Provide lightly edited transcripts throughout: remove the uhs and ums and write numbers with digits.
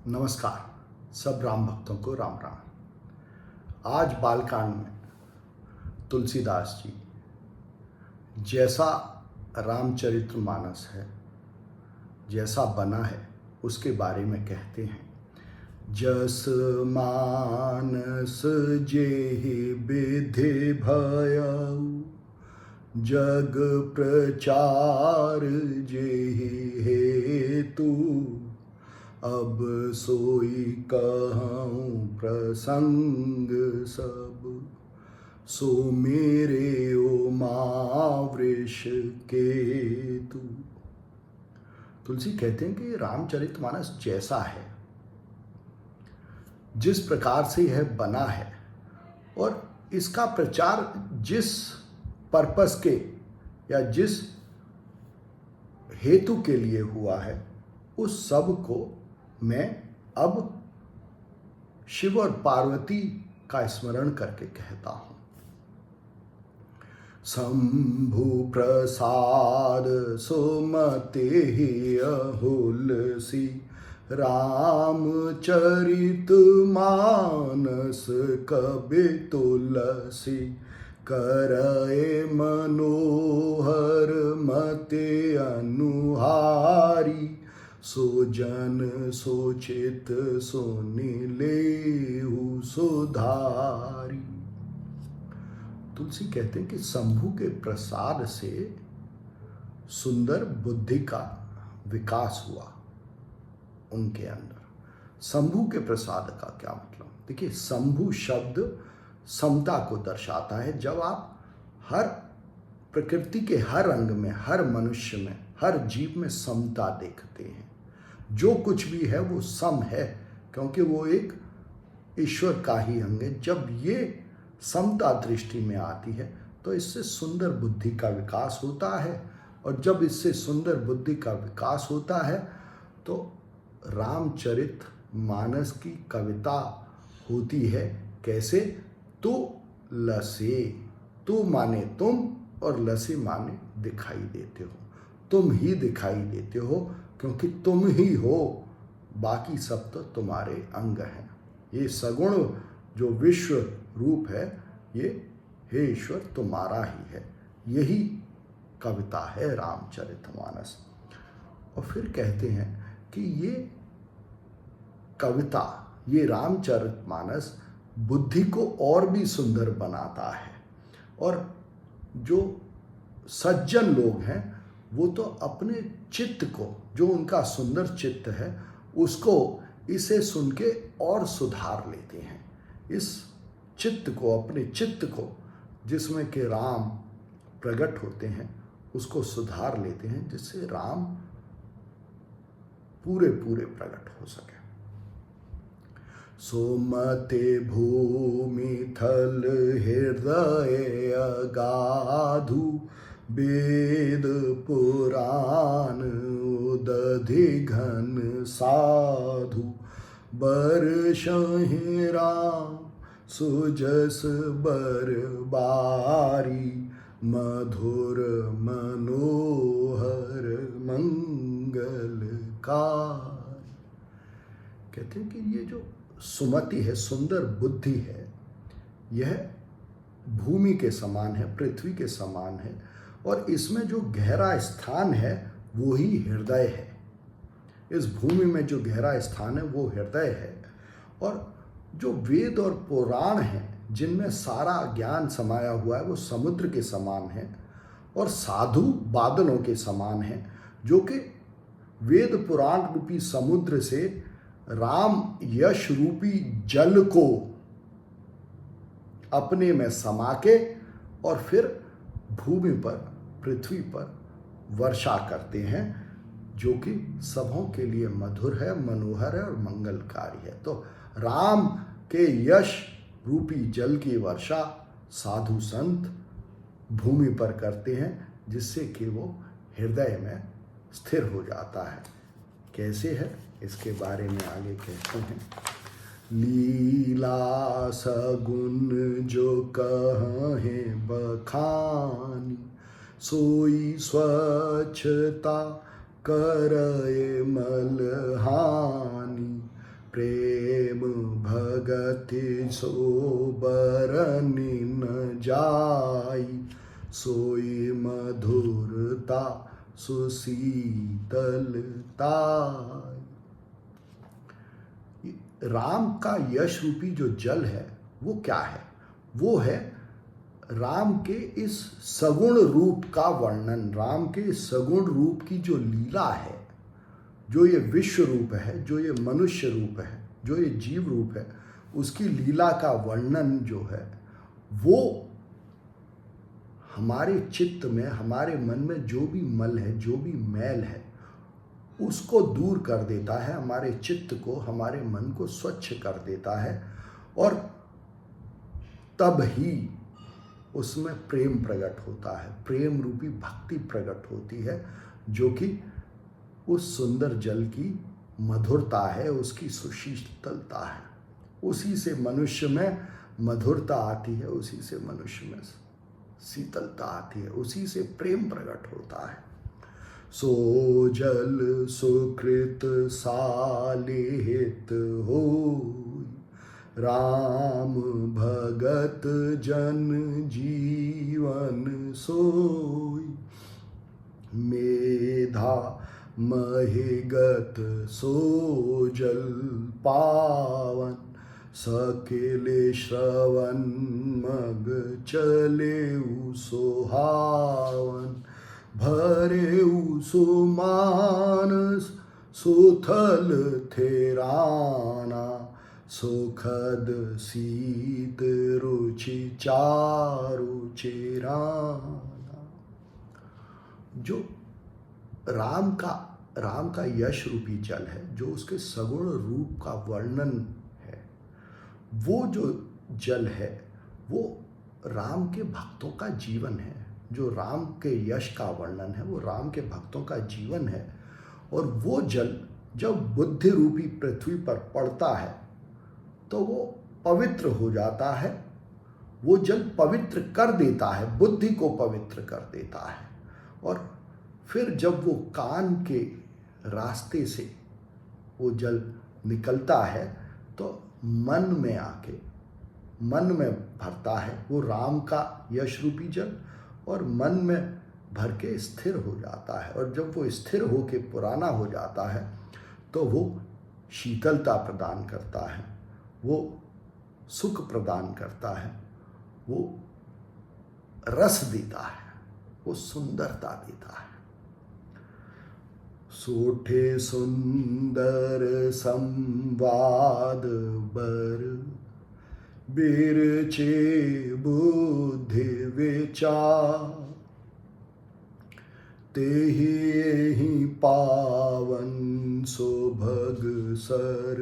नमस्कार सब राम भक्तों को राम राम। आज बालकांड में तुलसीदास जी जैसा रामचरितमानस है, जैसा बना है, उसके बारे में कहते हैं। जस मानस जेहि विधि भयउ, जग प्रचार जेहि हेतु, अब सोई कहूँ प्रसंग सब, सो मेरे उमावृष केतु। तुलसी कहते हैं कि रामचरितमानस जैसा है, जिस प्रकार से यह बना है और इसका प्रचार जिस पर्पस के या जिस हेतु के लिए हुआ है, उस सब को मैं अब शिव और पार्वती का स्मरण करके कहता हूं। शंभु प्रसाद सुमते ही अहुलसी, रामचरित मानस कबि तुलसी, करए मनोहर मते अनुहारी, सो जन सोचित सोनि लेहु सुधारी। तुलसी कहते हैं कि शंभु के प्रसाद से सुंदर बुद्धि का विकास हुआ उनके अंदर। शंभु के प्रसाद का क्या मतलब? देखिए, शंभु शब्द समता को दर्शाता है। जब आप हर प्रकृति के हर अंग में, हर मनुष्य में, हर जीव में समता देखते हैं, जो कुछ भी है वो सम है, क्योंकि वो एक ईश्वर का ही अंग है। जब ये समता दृष्टि में आती है तो इससे सुंदर बुद्धि का विकास होता है, और जब इससे सुंदर बुद्धि का विकास होता है तो रामचरित मानस की कविता होती है। कैसे? तो लसे, तू माने तुम और लसे माने दिखाई देते हो। तुम ही दिखाई देते हो क्योंकि तुम ही हो, बाकी सब तो तुम्हारे अंग हैं। ये सगुण जो विश्व रूप है, ये हे ईश्वर तुम्हारा ही है। यही कविता है रामचरितमानस। और फिर कहते हैं कि ये कविता, ये रामचरितमानस बुद्धि को और भी सुंदर बनाता है। और जो सज्जन लोग हैं वो तो अपने चित्त को, जो उनका सुंदर चित्त है, उसको इसे सुन के और सुधार लेते हैं। इस चित्त को, अपने चित्त को जिसमें कि राम प्रकट होते हैं, उसको सुधार लेते हैं, जिससे राम पूरे पूरे प्रकट हो सके। सोमते भूमि थल हृदय अगाधु, वेद पुराण उदधि घन साधु, बरसहि राम सुजस बरबारी, मधुर मनोहर मंगलकार। कहते हैं कि ये जो सुमति है, सुंदर बुद्धि है, यह भूमि के समान है, पृथ्वी के समान है, और इसमें जो गहरा स्थान है वो ही हृदय है। इस भूमि में जो गहरा स्थान है वो हृदय है। और जो वेद और पुराण हैं, जिनमें सारा ज्ञान समाया हुआ है, वो समुद्र के समान है, और साधु बादलों के समान है, जो कि वेद पुराण रूपी समुद्र से राम यश रूपी जल को अपने में समा के और फिर भूमि पर, पृथ्वी पर वर्षा करते हैं, जो कि सबों के लिए मधुर है, मनोहर है और मंगलकारी है। तो राम के यश रूपी जल की वर्षा साधु संत भूमि पर करते हैं, जिससे कि वो हृदय में स्थिर हो जाता है। कैसे है, इसके बारे में आगे कहते हैं। लीला सगुन जो कहें बखानी, सोई स्वच्छता करए मलहानी, गति सो बरनि न जाई, सोई मधुरता सुशीतलता। राम का यश रूपी जो जल है वो क्या है? वो है राम के इस सगुण रूप का वर्णन, राम के सगुण रूप की जो लीला है, जो ये विश्व रूप है, जो ये मनुष्य रूप है, जो ये जीव रूप है, उसकी लीला का वर्णन जो है वो हमारे चित्त में, हमारे मन में जो भी मल है, जो भी मैल है, उसको दूर कर देता है, हमारे चित्त को, हमारे मन को स्वच्छ कर देता है। और तब ही उसमें प्रेम प्रकट होता है, प्रेम रूपी भक्ति प्रकट होती है, जो कि उस सुंदर जल की मधुरता है, उसकी सुशीतलता है। उसी से मनुष्य में मधुरता आती है, उसी से मनुष्य में शीतलता आती है, उसी से प्रेम प्रकट होता है। सो जल सुकृत सालिहित होई, राम भगत जन जीवन सोई। मेधा महिगत सो जल पावन, सकेले श्रवण मग चले सुहावन। भरे सुमानस सुथल थेराना, सुखद शीत रुचि चारु चेराना। जो राम का यश रूपी जल है, जो उसके सगुण रूप का वर्णन है, वो जो जल है वो राम के भक्तों का जीवन है। जो राम के यश का वर्णन है वो राम के भक्तों का जीवन है। और वो जल जब बुद्धि रूपी पृथ्वी पर पड़ता है तो वो पवित्र हो जाता है। वो जल पवित्र कर देता है, बुद्धि को पवित्र कर देता है। और फिर जब वो कान के रास्ते से वो जल निकलता है तो मन में आके मन में भरता है वो राम का यश रूपी जल, और मन में भर के स्थिर हो जाता है। और जब वो स्थिर हो के पुराना हो जाता है तो वो शीतलता प्रदान करता है, वो सुख प्रदान करता है, वो रस देता है, वो सुंदरता देता है। सोठे सुंदर संवाद बर, बिरचे बुद्धि विचार। तेहि पावन सुभग सर,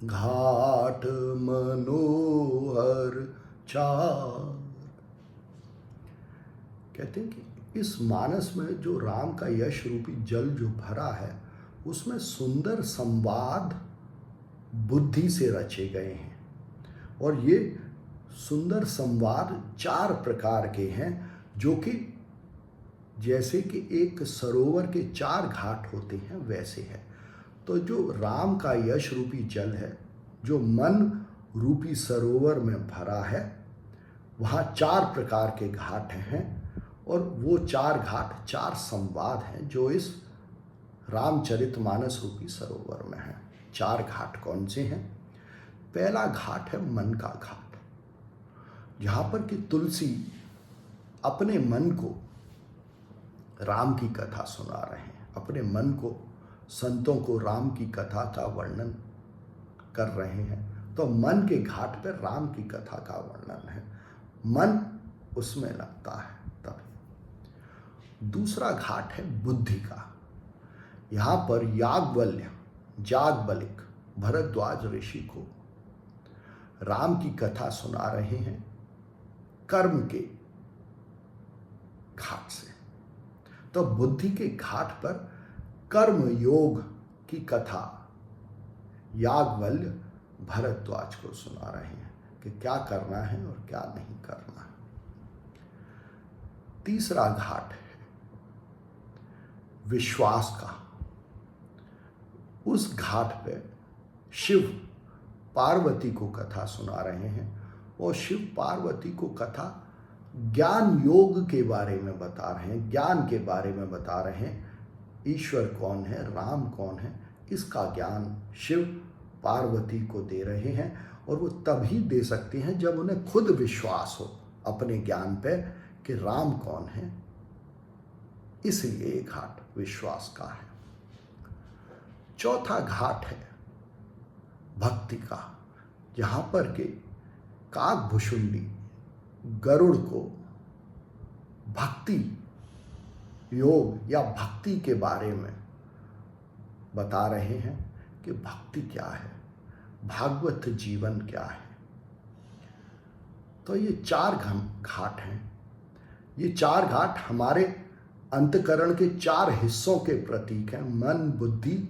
घाट मनोहर चार। कहते हैं कि इस मानस में जो राम का यश रूपी जल जो भरा है उसमें सुंदर संवाद बुद्धि से रचे गए हैं। और ये सुंदर संवाद 4 प्रकार के हैं, जो कि जैसे कि एक सरोवर के 4 घाट होते हैं वैसे है। तो जो राम का यश रूपी जल है, जो मन रूपी सरोवर में भरा है, वहाँ 4 प्रकार के घाट हैं। और वो 4 घाट 4 संवाद हैं जो इस रामचरितमानस रूपी सरोवर में हैं। 4 घाट कौन से हैं? पहला घाट है मन का घाट, जहाँ पर कि तुलसी अपने मन को राम की कथा सुना रहे हैं, अपने मन को, संतों को राम की कथा का वर्णन कर रहे हैं। तो मन के घाट पर राम की कथा का वर्णन है, मन उसमें लगता है तभी। दूसरा घाट है बुद्धि का। यहाँ पर याज्ञवल्क्य, जागबलिक, भरद्वाज ऋषि को राम की कथा सुना रहे हैं कर्म के घाट से। तो बुद्धि के घाट पर कर्म योग की कथा याज्ञवल्क्य भरद्वाज को सुना रहे हैं कि क्या करना है और क्या नहीं करना है। तीसरा घाट है विश्वास का। उस घाट पे शिव पार्वती को कथा सुना रहे हैं और शिव पार्वती को कथा ज्ञान योग के बारे में बता रहे हैं, ज्ञान के बारे में बता रहे हैं। ईश्वर कौन है, राम कौन है, इसका ज्ञान शिव पार्वती को दे रहे हैं। और वो तभी दे सकते हैं जब उन्हें खुद विश्वास हो अपने ज्ञान पे कि राम कौन है। इसलिए ये घाट विश्वास का है। चौथा घाट है भक्ति का, जहां पर के काकभुशुंडी गरुड़ को भक्ति योग या भक्ति के बारे में बता रहे हैं कि भक्ति क्या है, भागवत जीवन क्या है। तो ये 4 घाट हैं। ये 4 घाट हमारे अंतकरण के 4 हिस्सों के प्रतीक हैं, मन, बुद्धि,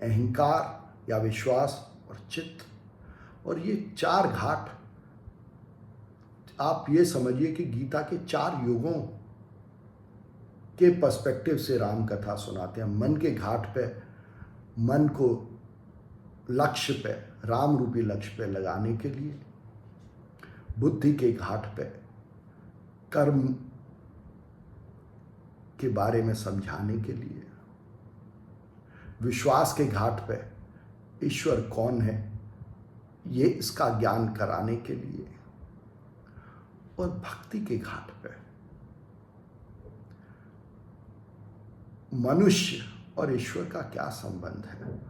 अहंकार या विश्वास और चित्त। और ये 4 घाट आप ये समझिए कि गीता के 4 युगों के पर्सपेक्टिव से राम कथा सुनाते हैं। मन के घाट पे मन को लक्ष्य पे, राम रूपी लक्ष्य पे लगाने के लिए, बुद्धि के घाट पे कर्म के बारे में समझाने के लिए, विश्वास के घाट पे ईश्वर कौन है ये इसका ज्ञान कराने के लिए, और भक्ति के घाट पे मनुष्य और ईश्वर का क्या संबंध है,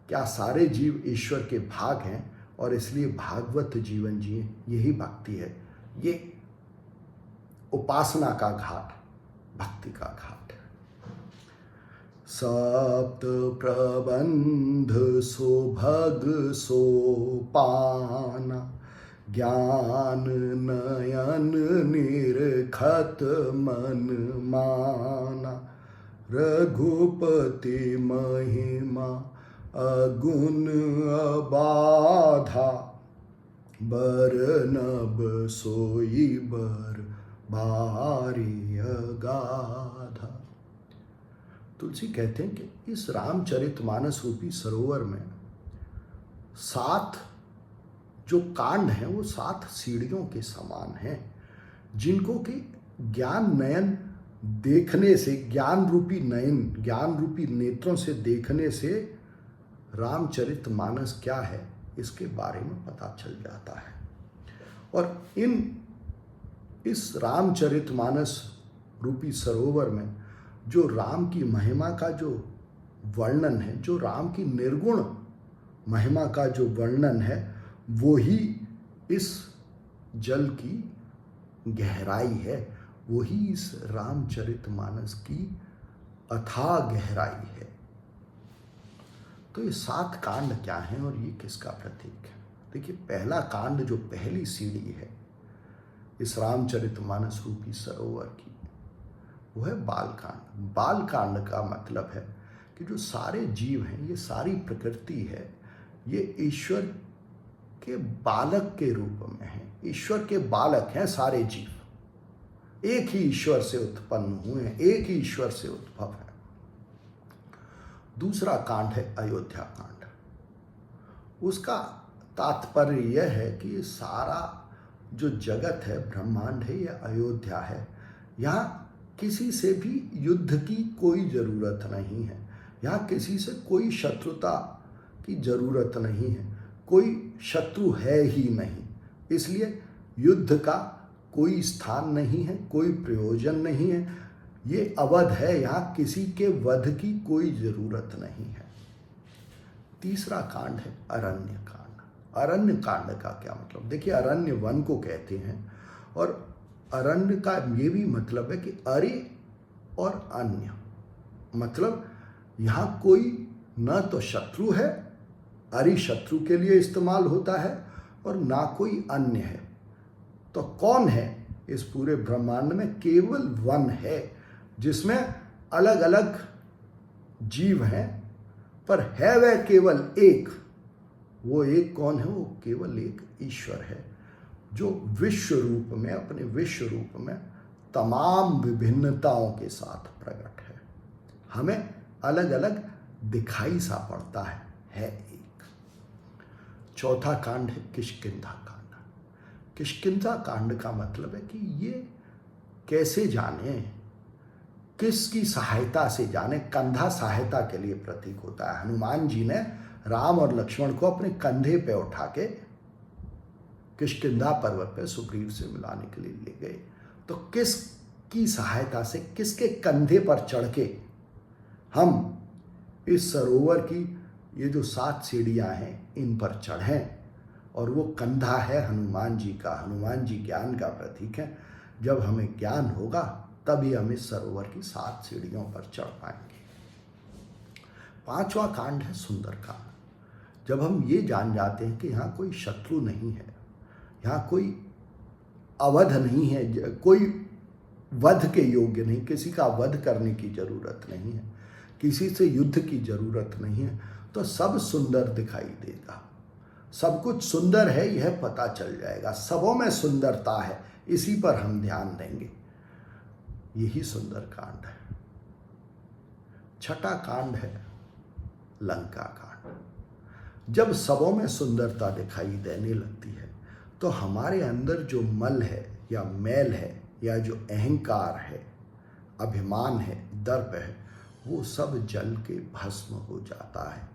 क्या सारे जीव ईश्वर के भाग हैं और इसलिए भागवत जीवन जिए, यही भक्ति है। ये उपासना का घाट, भक्ति का घाट है। सप्त प्रबंध सोभग सोपाना, ज्ञान नयन निरखत मन माना, रघुपति महिमा अगुण अबाधा, बरनब सोई बर बारी अगाधा। तुलसी कहते हैं कि इस रामचरितमानस रूपी सरोवर में 7 जो कांड हैं वो 7 सीढ़ियों के समान हैं, जिनको कि ज्ञान नयन देखने से, ज्ञान रूपी नयन, ज्ञान रूपी नेत्रों से देखने से रामचरितमानस क्या है इसके बारे में पता चल जाता है। और इस रामचरितमानस रूपी सरोवर में जो राम की महिमा का जो वर्णन है, जो राम की निर्गुण महिमा का जो वर्णन है, वो ही इस जल की गहराई है, वही इस रामचरितमानस की अथाह गहराई है। तो ये 7 कांड क्या हैं और ये किसका प्रतीक है? देखिए, पहला कांड जो पहली सीढ़ी है इस रामचरितमानस रूपी सरोवर की, वो है बालकांड। बालकांड का मतलब है कि जो सारे जीव हैं, ये सारी प्रकृति है, ये ईश्वर के बालक के रूप में है। ईश्वर के बालक हैं सारे जीव, एक ही ईश्वर से उत्पन्न हुए हैं, एक ही ईश्वर से उद्भव है। दूसरा कांड है अयोध्या कांड। उसका तात्पर्य यह है कि सारा जो जगत है, ब्रह्मांड है, यह अयोध्या है। यहाँ किसी से भी युद्ध की कोई ज़रूरत नहीं है, यहाँ किसी से कोई शत्रुता की ज़रूरत नहीं है, कोई शत्रु है ही नहीं, इसलिए युद्ध का कोई स्थान नहीं है, कोई प्रयोजन नहीं है। ये अवध है, यहाँ किसी के वध की कोई ज़रूरत नहीं है। तीसरा कांड है अरण्य कांड। अरण्य कांड का क्या मतलब? देखिए, अरण्य वन को कहते हैं और अरण्य का ये भी मतलब है कि अरे और अन्य, मतलब यहाँ कोई न तो शत्रु है, अरि शत्रु के लिए इस्तेमाल होता है, और ना कोई अन्य है। तो कौन है इस पूरे ब्रह्मांड में? केवल वन है, जिसमें अलग अलग जीव हैं, पर है वह केवल एक। वो एक कौन है? वो केवल एक ईश्वर है, जो विश्व रूप में, अपने विश्व रूप में तमाम विभिन्नताओं के साथ प्रकट है। हमें अलग अलग दिखाई सा पड़ता है एक। चौथा कांड है किष्किंधा कांड। किष्किंधा कांड का मतलब है कि ये कैसे जाने, किसकी सहायता से जाने। कंधा सहायता के लिए प्रतीक होता है। हनुमान जी ने राम और लक्ष्मण को अपने कंधे पे उठा के किष्किंधा पर्वत पे सुग्रीव से मिलाने के लिए ले गए। तो किसकी सहायता से, किसके कंधे पर चढ़ के हम इस सरोवर की ये जो 7 सीढ़ियां हैं इन पर चढ़ें, और वो कंधा है हनुमान जी का। हनुमान जी ज्ञान का प्रतीक है। जब हमें ज्ञान होगा तभी हम इस सरोवर की 7 सीढ़ियों पर चढ़ पाएंगे। 5वां कांड है सुंदरकांड। जब हम ये जान जाते हैं कि यहाँ कोई शत्रु नहीं है, यहाँ कोई अवध नहीं है, कोई वध के योग्य नहीं, किसी का वध करने की जरूरत नहीं है, किसी से युद्ध की जरूरत नहीं है, तो सब सुंदर दिखाई देगा। सब कुछ सुंदर है यह पता चल जाएगा। सबों में सुंदरता है, इसी पर हम ध्यान देंगे। यही सुंदर कांड है। 6ठा कांड है लंका कांड। जब सबों में सुंदरता दिखाई देने लगती है तो हमारे अंदर जो मल है या मैल है या जो अहंकार है, अभिमान है, दर्प है, वो सब जल के भस्म हो जाता है।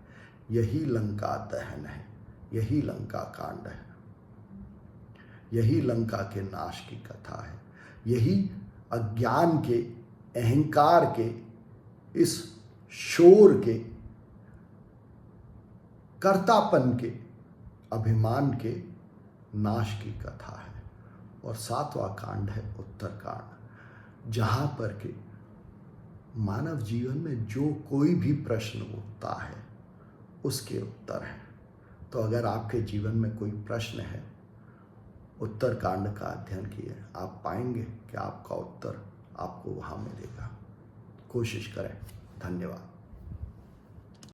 यही लंका दहन है, यही लंका कांड है, यही लंका के नाश की कथा है। यही अज्ञान के, अहंकार के, इस शोर के, कर्तापन के, अभिमान के नाश की कथा है। और 7वां कांड है उत्तरकांड, जहाँ पर के मानव जीवन में जो कोई भी प्रश्न उठता है उसके उत्तर हैं। तो अगर आपके जीवन में कोई प्रश्न है, उत्तरकांड का अध्ययन किए, आप पाएंगे कि आपका उत्तर आपको वहाँ मिलेगा। कोशिश करें। धन्यवाद।